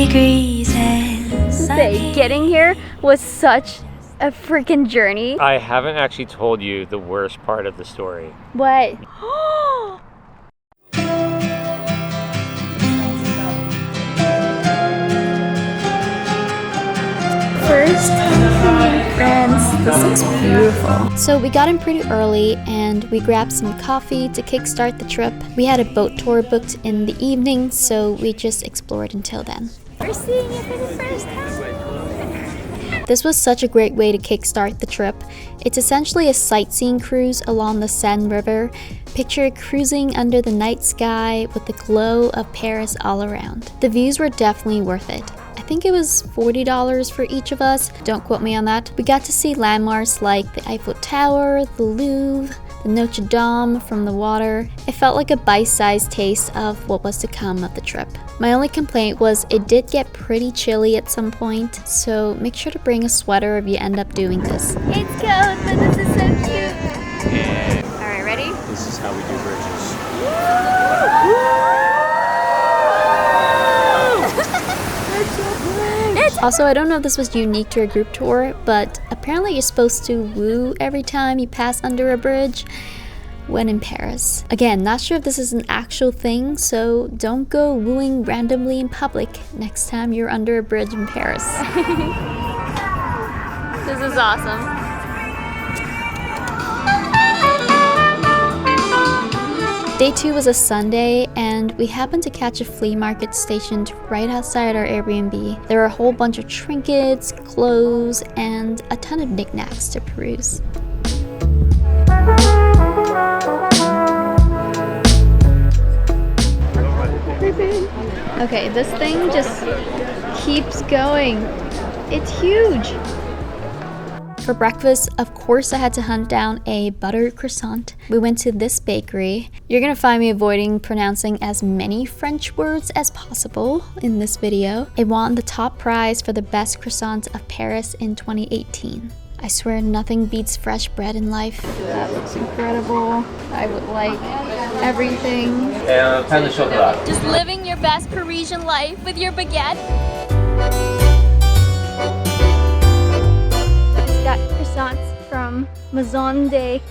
degrees and Say, getting here was such a freaking journey. I haven't actually told you the worst part of the story. What? First time friends. This looks beautiful. So we got in pretty early and we grabbed some coffee to kickstart the trip. We had a boat tour booked in the evening, so we just explored until then. We're seeing it for the first time. This was such a great way to kickstart the trip. It's essentially a sightseeing cruise along the Seine River. Picture cruising under the night sky with the glow of Paris all around. The views were definitely worth it. I think it was $40 for each of us. Don't quote me on that. We got to see landmarks like the Eiffel Tower, the Louvre, the Notre Dame from the water. It felt like a bite-sized taste of what was to come of the trip. My only complaint was it did get pretty chilly at some point, so make sure to bring a sweater if you end up doing this. It's cold, but this is so cute. Yeah. Alright, ready? This is how we do bridges. Also, I don't know if this was unique to a group tour, but apparently you're supposed to woo every time you pass under a bridge when in Paris. Again, not sure if this is an actual thing, so don't go wooing randomly in public next time you're under a bridge in Paris. This is awesome. Day 2 was a Sunday, and we happened to catch a flea market stationed right outside our Airbnb. There were a whole bunch of trinkets, clothes, and a ton of knickknacks to peruse. Okay, this thing just keeps going. It's huge. For breakfast, of course, I had to hunt down a buttered croissant. We went to this bakery. You're gonna find me avoiding pronouncing as many French words as possible in this video. It won the top prize for the best croissant of Paris in 2018. I swear nothing beats fresh bread in life. That looks incredible. I would like everything. Pain de chocolat. Just living your best Parisian life with your baguette. Got croissants from Maison de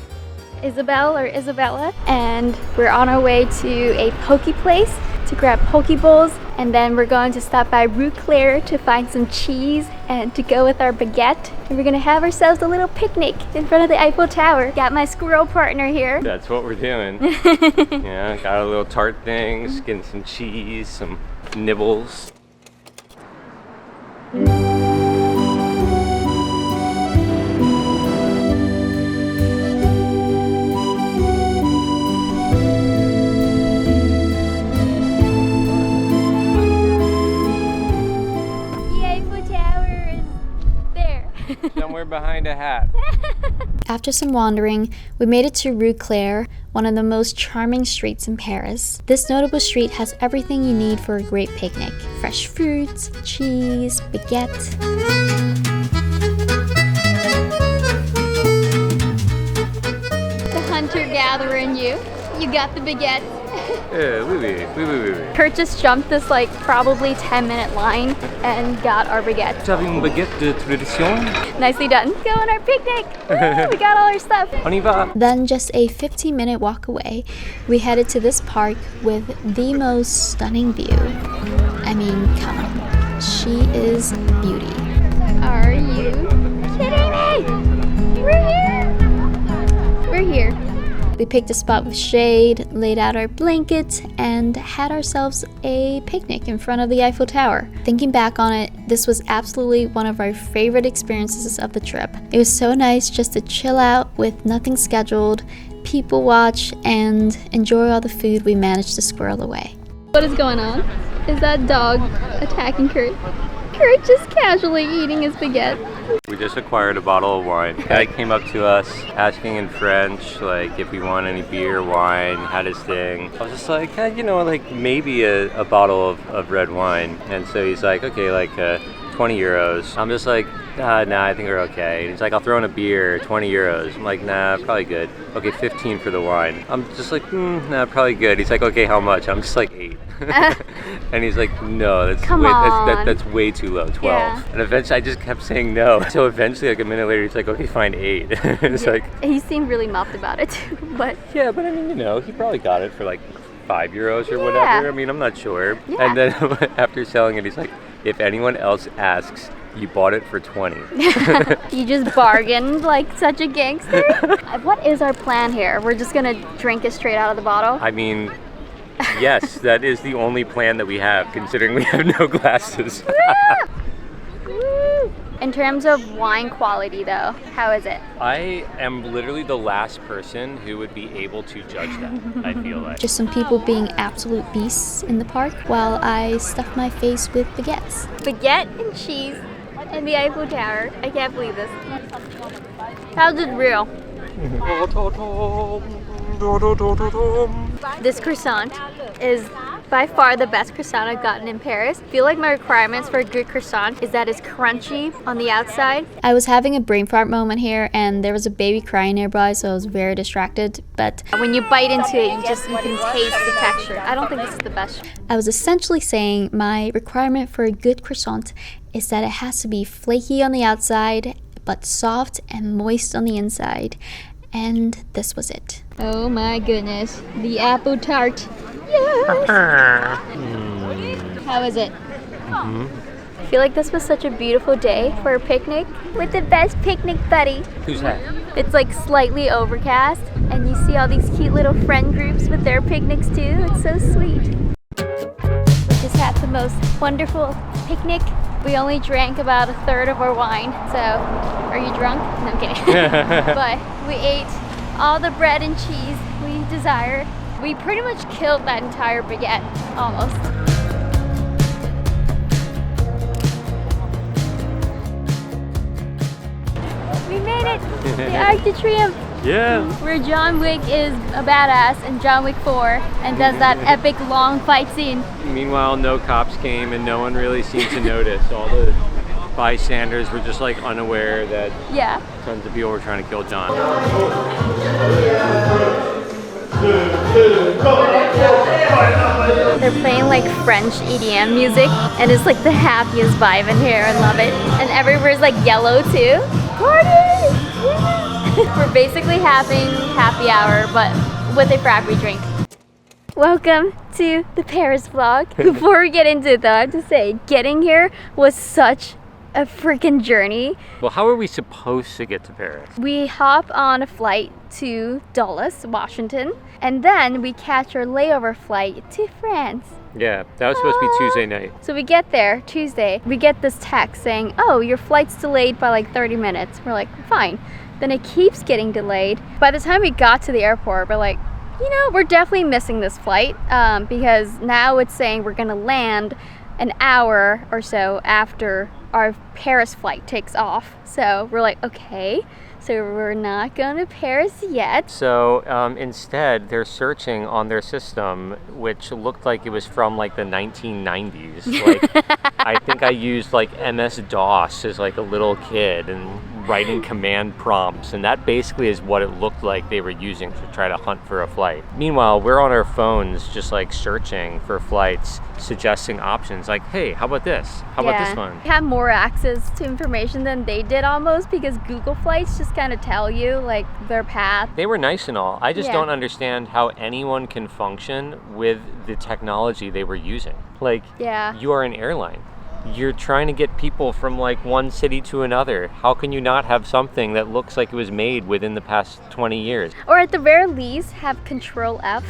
Isabella, and we're on our way to a poke place to grab poke bowls, and then we're going to stop by Rue Claire to find some cheese and to go with our baguette, and we're gonna have ourselves a little picnic in front of the Eiffel Tower. Got my squirrel partner here. That's what we're doing. Yeah, got a little tart things, getting some cheese, some nibbles. Somewhere behind a hat. After some wandering, we made it to Rue Claire, one of the most charming streets in Paris. This notable street has everything you need for a great picnic. Fresh fruits, cheese, baguette. The hunter-gatherer in you. You got the baguette. Oui. Purchase jumped this like probably 10-minute line and got our baguette. Vous avez une baguette de tradition? Nicely done. Go on our picnic. Woo, we got all our stuff. On y va. Then just a 15-minute walk away, we headed to this park with the most stunning view. I mean, come on. She is beauty. Are you kidding me? We're here. We're here. We picked a spot with shade, laid out our blankets, and had ourselves a picnic in front of the Eiffel Tower. Thinking back on it, this was absolutely one of our favorite experiences of the trip. It was so nice just to chill out with nothing scheduled, people watch, and enjoy all the food we managed to squirrel away. What is going on? Is that dog attacking Kurt? Kurt just casually eating his baguette. We just acquired a bottle of wine. The guy came up to us asking in French, like, if we want any beer, wine, had his thing. I was just like, you know, like maybe a bottle of red wine. And so he's like, okay, like 20 euros. I'm just like, nah, I think we're okay. And he's like, I'll throw in a beer, 20 euros. I'm like, nah, probably good. Okay, 15 for the wine. I'm just like, nah, probably good. He's like, okay, how much? I'm just like, 8. And he's like, no, that's way too low, 12. Yeah. And eventually I just kept saying no. So eventually, like a minute later, he's like, okay, fine, 8. It's like, he seemed really miffed about it too, but yeah, but I mean, you know, he probably got it for like 5 euros or Yeah. whatever. I mean, I'm not sure. Yeah. And then after selling it, he's like, if anyone else asks, you bought it for 20. you just bargained like such a gangster. What is our plan here? We're just gonna drink it straight out of the bottle? I mean, yes, that is the only plan that we have, considering we have no glasses. Woo! In terms of wine quality though, how is it? I am literally the last person who would be able to judge that, I feel like. Just some people being absolute beasts in the park while I stuff my face with baguettes. Baguette and cheese and the Eiffel Tower. I can't believe this. How's it real? This croissant is by far the best croissant I've gotten in Paris. I feel like my requirements for a good croissant is that it's crunchy on the outside. I was having a brain fart moment here and there was a baby crying nearby, so I was very distracted. But when you bite into it, you can taste the texture. I don't think this is the best. I was essentially saying my requirement for a good croissant is that it has to be flaky on the outside, but soft and moist on the inside. And this was it. Oh my goodness, the apple tart. Yes! How is it? I feel like this was such a beautiful day for a picnic with the best picnic buddy. Who's that? It's like slightly overcast and you see all these cute little friend groups with their picnics too. It's so sweet. We just had the most wonderful picnic. We only drank about a third of our wine, so are you drunk? No, I'm kidding. But we ate all the bread and cheese we desired. We pretty much killed that entire baguette, almost. We made it! The Arc de Triomphe! Yeah! Where John Wick is a badass in John Wick 4 and does that epic long fight scene. Meanwhile, no cops came and no one really seemed to notice. All the bystanders were just like unaware that tons of people were trying to kill John. They're playing like French EDM music and it's like the happiest vibe in here. I love it. And everywhere's like yellow too. Party! Yeah! We're basically having happy hour but with a frappe drink. Welcome to the Paris vlog. Before we get into it though, I have to say, getting here was such a freaking journey. Well, how are we supposed to get to Paris? We hop on a flight to Dulles, Washington, and then we catch our layover flight to France. Yeah, that was supposed to be Tuesday night. So we get there Tuesday, we get this text saying, oh, your flight's delayed by like 30 minutes. We're like, fine. Then it keeps getting delayed. By the time we got to the airport, we're like, you know, we're definitely missing this flight because now it's saying we're gonna land an hour or so after our Paris flight takes off. So we're like, okay, so we're not going to Paris yet. So instead, they're searching on their system, which looked like it was from like the 1990s. Like, I think I used like MS-DOS as like a little kid and writing command prompts, and that basically is what it looked like they were using to try to hunt for a flight. Meanwhile, we're on our phones just like searching for flights, suggesting options like, hey, how about this? How about this one? We have more access to information than they did almost because Google Flights just kind of tell you like their path. They were nice and all. I just don't understand how anyone can function with the technology they were using. Like, you are an airline. You're trying to get people from like one city to another. How can you not have something that looks like it was made within the past 20 years? Or at the very least, have Control F.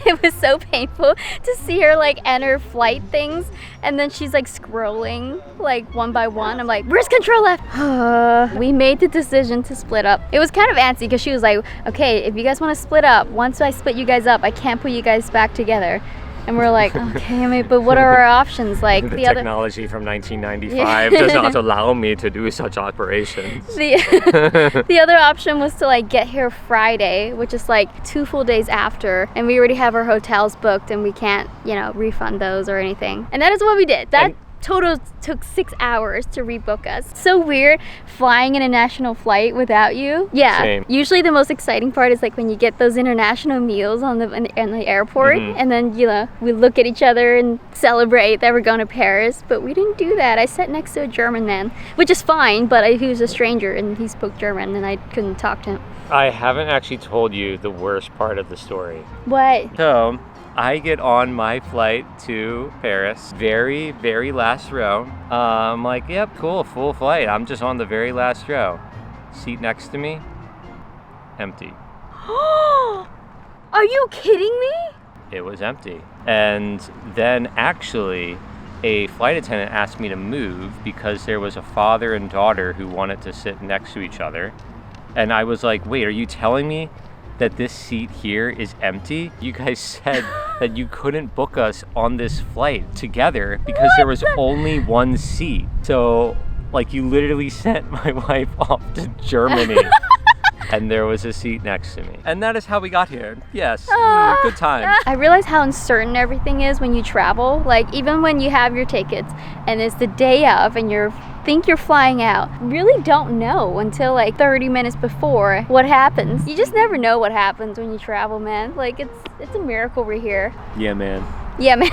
It was so painful to see her like enter flight things and then she's like scrolling like one by one. I'm like, where's Control F? We made the decision to split up. It was kind of antsy because she was like, okay, if you guys want to split up, once I split you guys up, I can't put you guys back together. And we're like, okay, I mean, but what are our options? Like the technology from 1995 does not allow me to do such operations. The other option was to like get here Friday, which is like 2 full days after, and we already have our hotels booked and we can't, you know, refund those or anything. And that is what we did. That total took 6 hours to rebook us. So weird flying in a national flight without you. Yeah. Same. Usually the most exciting part is like when you get those international meals in the airport, and then we look at each other and celebrate that we're going to Paris. But we didn't do that. I sat next to a German man, which is fine, but he was a stranger and he spoke German and I couldn't talk to him. I haven't actually told you the worst part of the story. What? So, I get on my flight to Paris, very, very last row. I'm like, yep, cool, full flight. I'm just on the very last row. Seat next to me, empty. Are you kidding me? It was empty. And then actually, a flight attendant asked me to move because there was a father and daughter who wanted to sit next to each other. And I was like, wait, are you telling me that this seat here is empty? You guys said that you couldn't book us on this flight together because there was only one seat. So, like, you literally sent my wife off to Germany and there was a seat next to me. And that is how we got here. Yes, good times. I realize how uncertain everything is when you travel. Like, even when you have your tickets and it's the day of and you think you're flying out, really don't know until like 30 minutes before what happens. You just never know what happens when you travel, man. Like, it's a miracle we're here. Yeah, man. Yeah, man.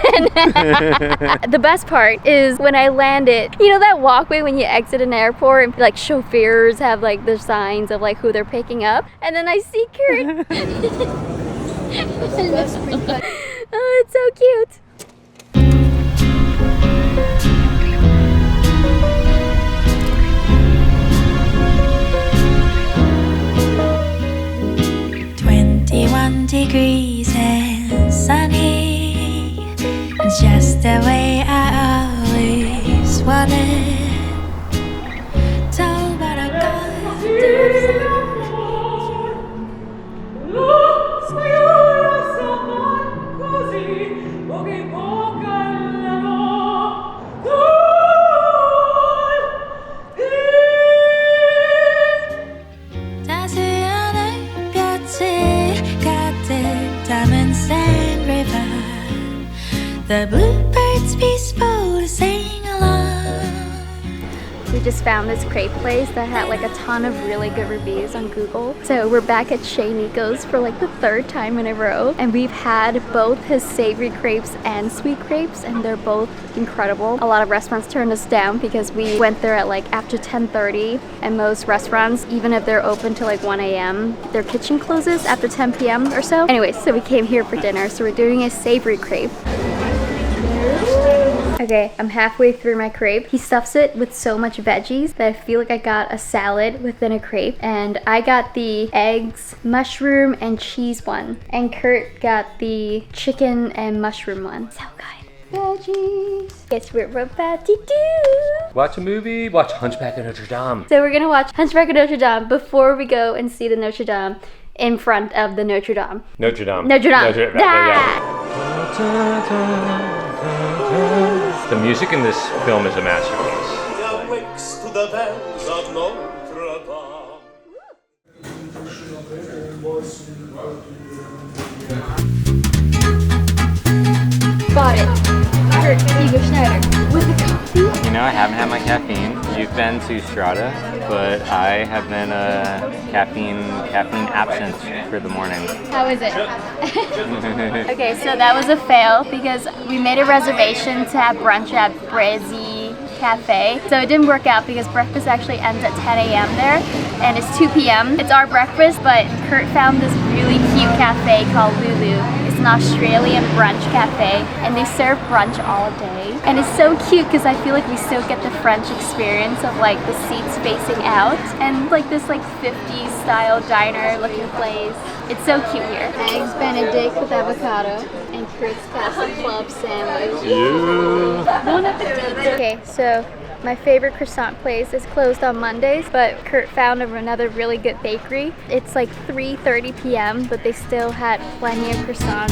The best part is when I landed, you know that walkway when you exit an airport and like chauffeurs have like their signs of like who they're picking up, and then I see Kurt. Oh, it's so cute. Degrees and sunny, just the way I always wanted. Told but I got the bluebirds peaceful to sing along. We just found this crepe place that had like a ton of really good reviews on Google. So we're back at Chez Nico's for like the 3rd time in a row. And we've had both his savory crepes and sweet crepes, and they're both incredible. A lot of restaurants turned us down because we went there at like after 10:30, and most restaurants, even if they're open till like 1 a.m., their kitchen closes after 10 p.m. or so. Anyways, so we came here for dinner. So we're doing a savory crepe. Okay, I'm halfway through my crepe. He stuffs it with so much veggies that I feel like I got a salad within a crepe. And I got the eggs, mushroom, and cheese one. And Kurt got the chicken and mushroom one. So good. Veggies. Guess we're about to do. Watch a movie, watch Hunchback of Notre Dame. So we're gonna watch Hunchback of Notre Dame before we go and see the Notre Dame in front of the Notre Dame. Notre Dame. Notre Dame. Notre Dame. The music in this film is a masterpiece. Got it. Kurt Igor Schneider with the coffee. You know, I haven't had my caffeine. You've been to Strata, but I have been a caffeine absent for the morning. How is it? Okay, so that was a fail because we made a reservation to have brunch at Brezzi Cafe. So it didn't work out because breakfast actually ends at 10 a.m. there, and it's 2 p.m. It's our breakfast, but Kurt found this really cute cafe called Lulu. It's an Australian brunch cafe, and they serve brunch all day. And it's so cute because I feel like we still get the French experience of like the seats facing out and like this like 50s style diner looking place. It's so cute here. Eggs Benedict with avocado and Kurt's Castle Club sandwich. Yeah. Bon appetit. Okay, so my favorite croissant place is closed on Mondays, but Kurt found another really good bakery. It's like 3:30 p.m., but they still had plenty of croissants.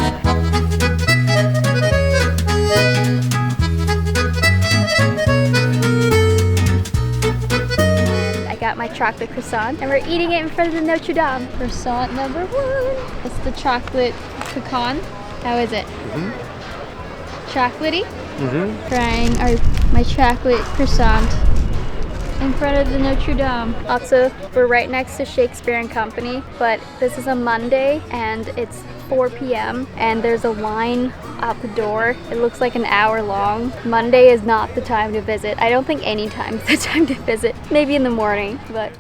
I got my chocolate croissant, and we're eating it in front of the Notre Dame. Croissant number 1. It's the chocolate pecan. How is it? Chocolatey. Trying our my chocolate croissant in front of the Notre Dame. Also, we're right next to Shakespeare and Company, but this is a Monday and it's 4 p.m. and there's a line out the door. It looks like an hour long. Monday is not the time to visit. I don't think any time is the time to visit. Maybe in the morning, but.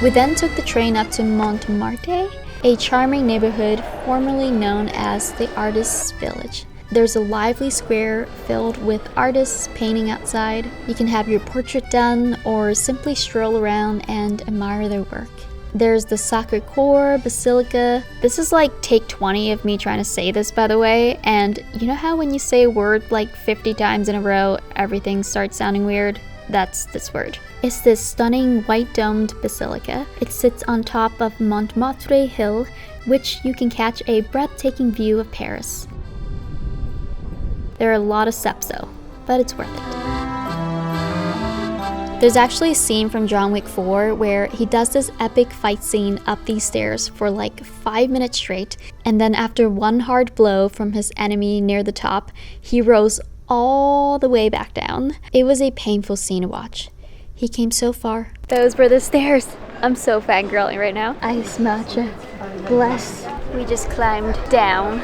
We then took the train up to Montmartre, a charming neighborhood formerly known as the Artists' Village. There's a lively square filled with artists painting outside. You can have your portrait done or simply stroll around and admire their work. There's the Sacré-Cœur Basilica. This is like take 20 of me trying to say this, by the way. And you know how when you say a word like 50 times in a row, everything starts sounding weird? That's this word. It's this stunning white-domed basilica. It sits on top of Montmartre Hill, which you can catch a breathtaking view of Paris. There are a lot of steps though, but it's worth it. There's actually a scene from John Wick 4 where he does this epic fight scene up these stairs for like 5 minutes straight, and then after one hard blow from his enemy near the top, he rose all the way back down. It was a painful scene to watch. He came so far. Those were the stairs. I'm so fangirling right now. Ice matcha. Bless. We just climbed down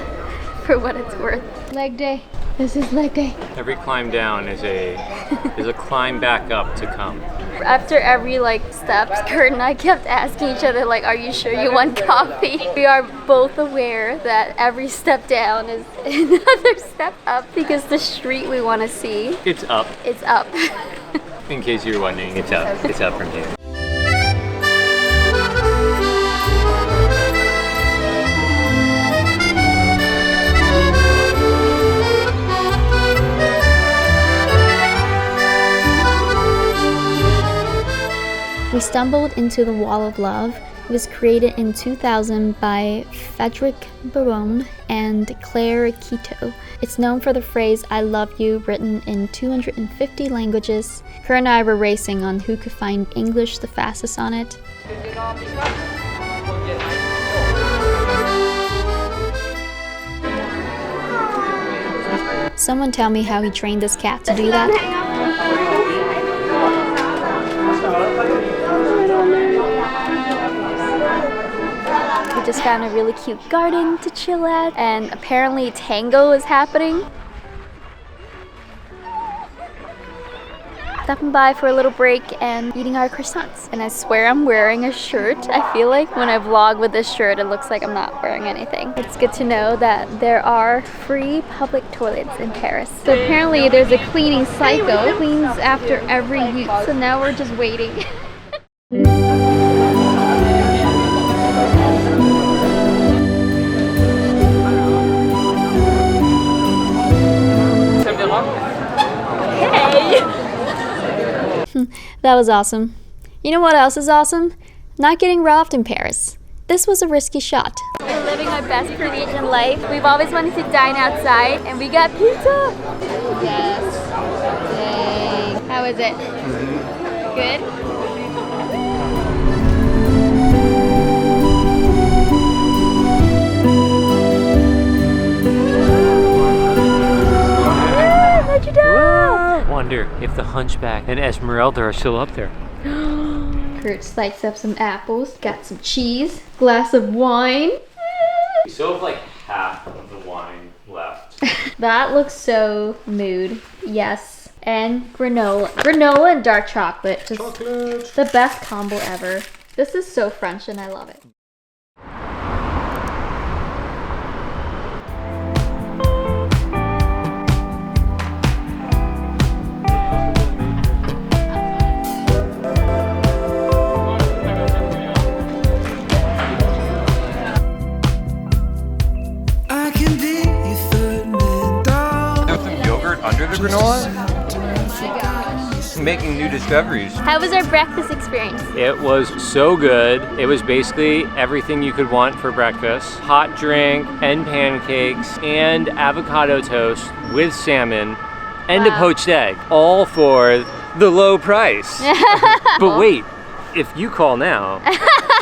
for what it's worth. Leg day. This is leg day. Every climb down is a climb back up to come. After every steps, Kurt and I kept asking each other are you sure you want coffee? We are both aware that every step down is another step up because the street we want to see. It's up. It's up. In case you're wondering, it's up. It's up from here. We stumbled into the Wall of Love. It was created in 2000 by Frederic Baron and Claire Quito. It's known for the phrase "I love you" written in 250 languages. Her and I were racing on who could find English the fastest on it. Someone tell me how he trained this cat to do that. We just found a really cute garden to chill at, and apparently tango is happening. Stopping by for a little break and eating our croissants. And I swear I'm wearing a shirt. I feel like when I vlog with this shirt, it looks like I'm not wearing anything. It's good to know that there are free public toilets in Paris. So apparently there's a cleaning cycle. It cleans after every use. So now we're just waiting. That was awesome. You know what else is awesome? Not getting robbed in Paris. This was a risky shot. We're living our best Parisian life. We've always wanted to dine outside, and we got pizza. Yes. Yay. How is it? Good? Notre Dame! Wonder if the Hunchback and Esmeralda are still up there. Kurt sliced up some apples, got some cheese, glass of wine. We still have half of the wine left. That looks so mood. Yes. And granola. Granola and dark chocolate. Just the best combo ever. This is so French and I love it. Under the granola? Making new discoveries. How was our breakfast experience? It was so good. It was basically everything you could want for breakfast. Hot drink and pancakes and avocado toast with salmon and a poached egg. All for the low price. But wait, if you call now.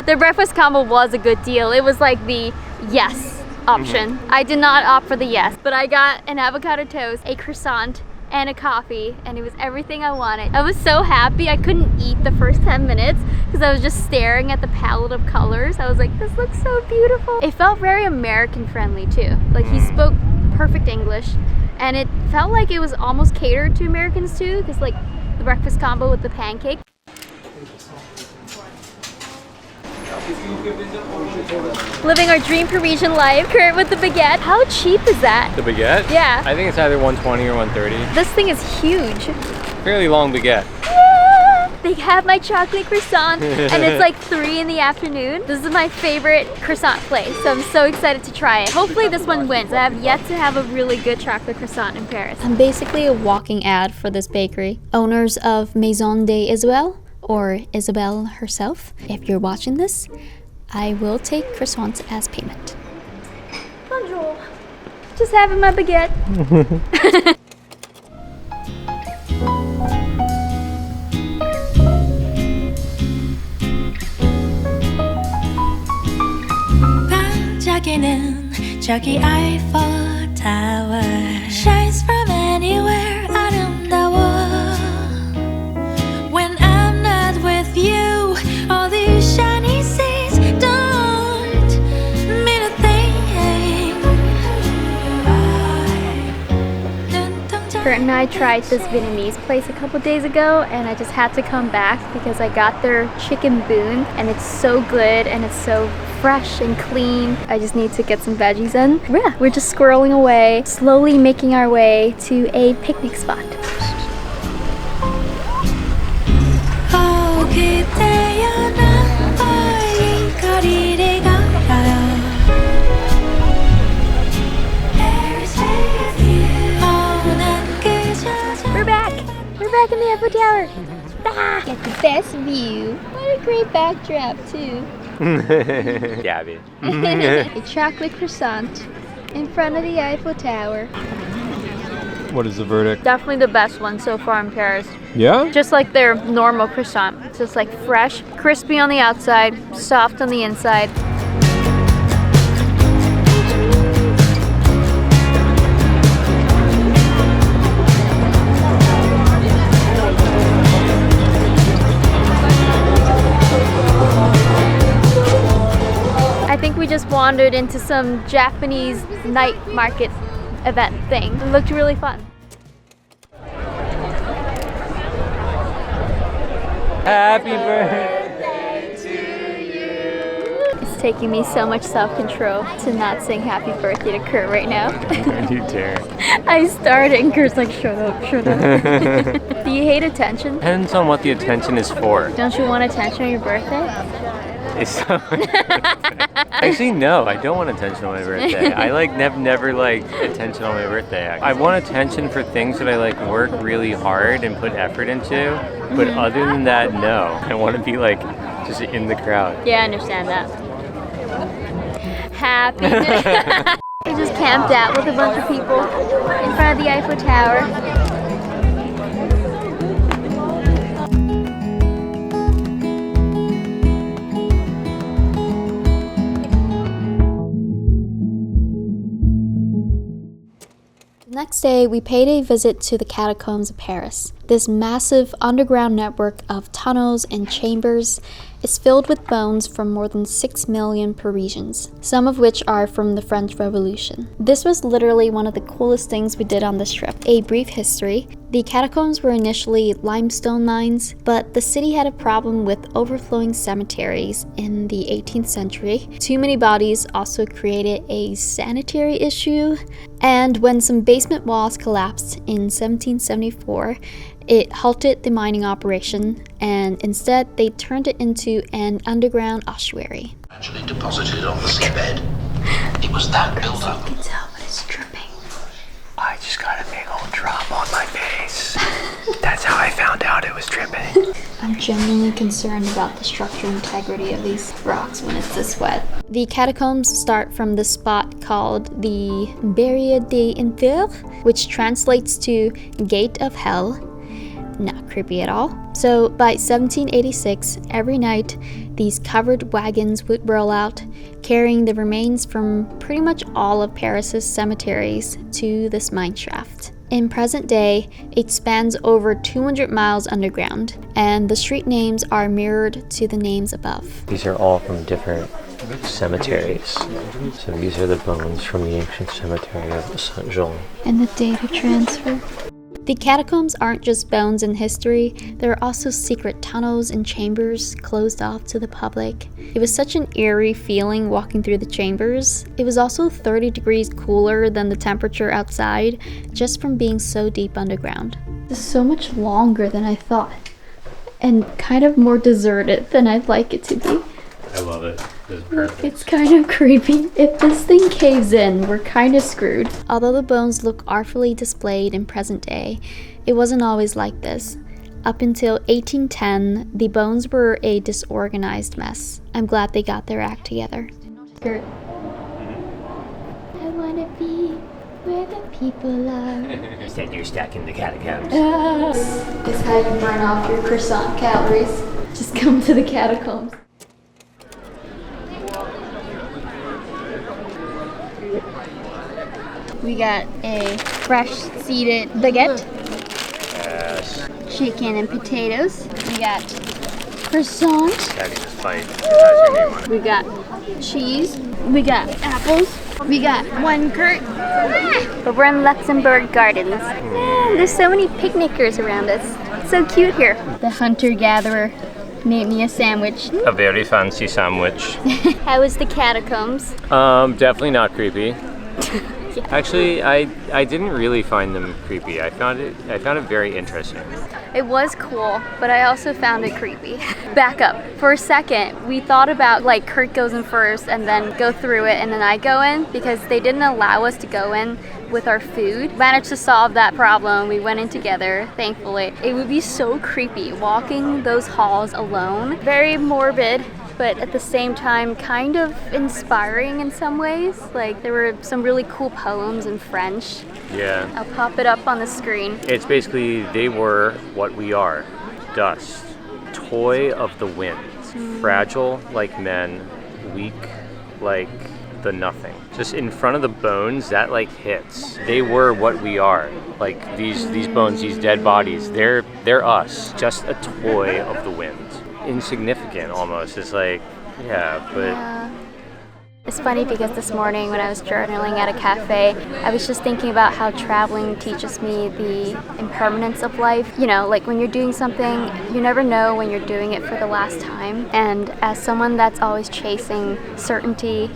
The breakfast combo was a good deal. It was like the yes. option. I did not opt for the yes, but I got an avocado toast, a croissant, and a coffee, and it was everything I wanted. I was so happy I couldn't eat the first 10 minutes because I was just staring at the palette of colors. I was like, this looks so beautiful. It felt very American friendly too. Like he spoke perfect English, and it felt like it was almost catered to Americans too, because like the breakfast combo with the pancake. Living our dream Parisian life. Kurt with the baguette. How cheap is that? The baguette? Yeah. I think it's either 120 or 130. This thing is huge. Fairly long baguette. They have my chocolate croissant and it's like 3 in the afternoon. This is my favorite croissant place, so I'm so excited to try it. Hopefully this one wins. I have yet to have a really good chocolate croissant in Paris. I'm basically a walking ad for this bakery. Owners of Maison de Isabelle, or Isabelle herself. If you're watching this, I will take croissants as payment. Bonjour. Just having my baguette. 반짝이는 저기 Eiffel Tower shines from anywhere 아름다워. When I'm not with you, all these shiny seas don't mean a thing. Kurt and I tried this Vietnamese place a couple days ago, and I just had to come back because I got their chicken boon, and it's so good and it's so fresh and clean. I just need to get some veggies in. Yeah, we're just squirreling away, slowly making our way to a picnic spot. We're back! We're back in the Eiffel Tower. Ah, get the best view. What a great backdrop too. Gabby. A chocolate croissant in front of the Eiffel Tower. What is the verdict? Definitely the best one so far in Paris. Yeah? Just like their normal croissant. It's just like fresh, crispy on the outside, soft on the inside. I think we just wandered into some Japanese night market event thing. It looked really fun. Happy birthday to you. It's taking me so much self-control to not sing happy birthday to Kurt right now. You dare. I started and Kurt's like, shut up, shut up. Do you hate attention? Depends on what the attention is for. Don't you want attention on your birthday? Actually, no, I don't want attention on my birthday. I like never like attention on my birthday. I want attention for things that I like work really hard and put effort into. But other than that, no. I want to be like just in the crowd. Yeah, I understand that. Happy We just camped out with a bunch of people in front of the Eiffel Tower. The next day, we paid a visit to the catacombs of Paris. This massive underground network of tunnels and chambers is filled with bones from more than 6 million Parisians, some of which are from the French Revolution. This was literally one of the coolest things we did on this trip. A brief history. The catacombs were initially limestone mines, but the city had a problem with overflowing cemeteries in the 18th century. Too many bodies also created a sanitary issue, and when some basement walls collapsed in 1774, it halted the mining operation, and instead they turned it into an underground ossuary. Actually deposited on the seabed. It was that build-up. You can tell, but it's dripping. I just got a big old drop on my face. That's how I found out it was dripping. I'm genuinely concerned about the structural integrity of these rocks when it's this wet. The catacombs start from the spot called the Barrière des Enfers, which translates to Gate of Hell. not creepy at all. So by 1786, every night, these covered wagons would roll out, carrying the remains from pretty much all of Paris's cemeteries to this mine shaft. In present day, it spans over 200 miles underground, and the street names are mirrored to the names above. These are all from different cemeteries. So these are the bones from the ancient cemetery of Saint-Jean. And the data transfer. The catacombs aren't just bones in history, there are also secret tunnels and chambers closed off to the public. It was such an eerie feeling walking through the chambers. It was also 30 degrees cooler than the temperature outside, just from being so deep underground. This is so much longer than I thought, and kind of more deserted than I'd like it to be. I love it. This is perfect. It's kind of creepy. If this thing caves in, we're kind of screwed. Although the bones look artfully displayed in present day, it wasn't always like this. Up until 1810, the bones were a disorganized mess. I'm glad they got their act together. I wanna be where the people are. You said you're stuck in the catacombs. It's how you burn off your croissant calories. Just come to the catacombs. We got a fresh seeded baguette, Yes. chicken and potatoes. We got croissant. Daddy, just bite. It has your name on it. We got cheese. We got apples. We got one Kurt. But we're in Luxembourg Gardens. Man, there's so many picnickers around us. It's so cute here. The hunter-gatherer made me a sandwich. A very fancy sandwich. How was the catacombs? Definitely not creepy. Actually, I didn't really find them creepy. I found it very interesting. It was cool, but I also found it creepy. Back up. For a second, we thought about like Kurt goes in first and then go through it and then I go in because they didn't allow us to go in with our food. Managed to solve that problem. We went in together, thankfully. It would be so creepy walking those halls alone. Very morbid, but at the same time kind of inspiring in some ways. Like there were some really cool poems in French. Yeah. I'll pop it up on the screen. It's basically, they were what we are. Dust. Toy of the wind. Fragile like men. Weak like the nothing. Just in front of the bones, that like hits. They were what we are. Like these bones, these dead bodies, they're us. Just a toy of the wind. Insignificant almost. It's like, yeah, but... Yeah. It's funny because this morning when I was journaling at a cafe, I was just thinking about how traveling teaches me the impermanence of life. You know, like when you're doing something, you never know when you're doing it for the last time. And as someone that's always chasing certainty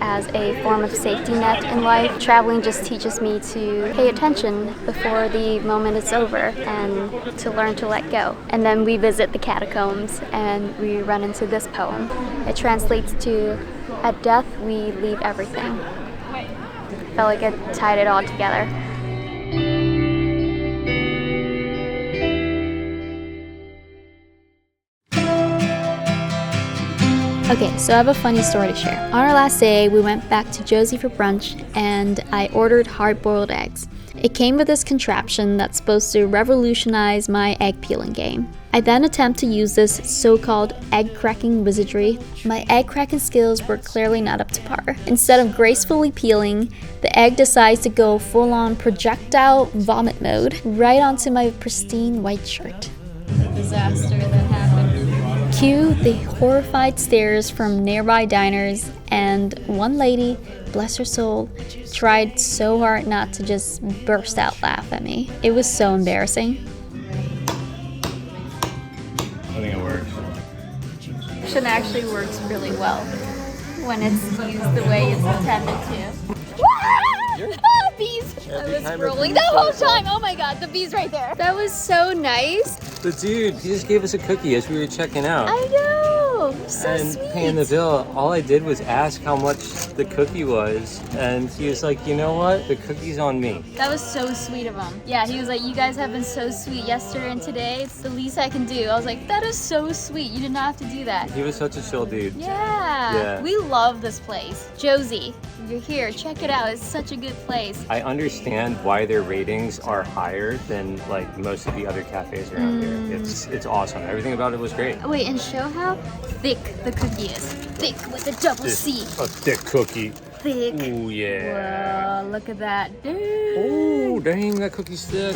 as a form of safety net in life, traveling just teaches me to pay attention before the moment is over and to learn to let go. And then we visit the catacombs and we run into this poem. It translates to, "At death we leave everything." I felt like it tied it all together. Okay, so I have a funny story to share. On our last day, we went back to Josie for brunch and I ordered hard-boiled eggs. It came with this contraption that's supposed to revolutionize my egg peeling game. I then attempt to use this so-called egg cracking wizardry. My egg cracking skills were clearly not up to par. Instead of gracefully peeling, the egg decides to go full-on projectile vomit mode right onto my pristine white shirt. The disaster that happened. Cue the horrified stares from nearby diners, and one lady, bless her soul, tried so hard not to just burst out laugh at me. It was so embarrassing. I think it works. It actually works really well when it's used the way it's intended to. Bees! I was rolling the whole time. Oh my god, the bees right there. That was so nice. The dude, he just gave us a cookie as we were checking out. I know. So And sweet. paying the bill, all I did was ask how much the cookie was, and he was like, you know what? The cookie's on me. That was so sweet of him. Yeah, he was like, you guys have been so sweet yesterday and today. It's the least I can do. I was like, that is so sweet. You did not have to do that. He was such a chill dude. Yeah. Yeah. We love this place. Josie, you're here. Check it out. It's such a good place. I understand why their ratings are higher than like most of the other cafes around here. It's awesome. Everything about it was great. Oh, wait, and show how thick the cookie is. Thick with a double C. A thick cookie. Thick. Ooh, yeah. Whoa, look at that. Oh, dang, that cookie's thick.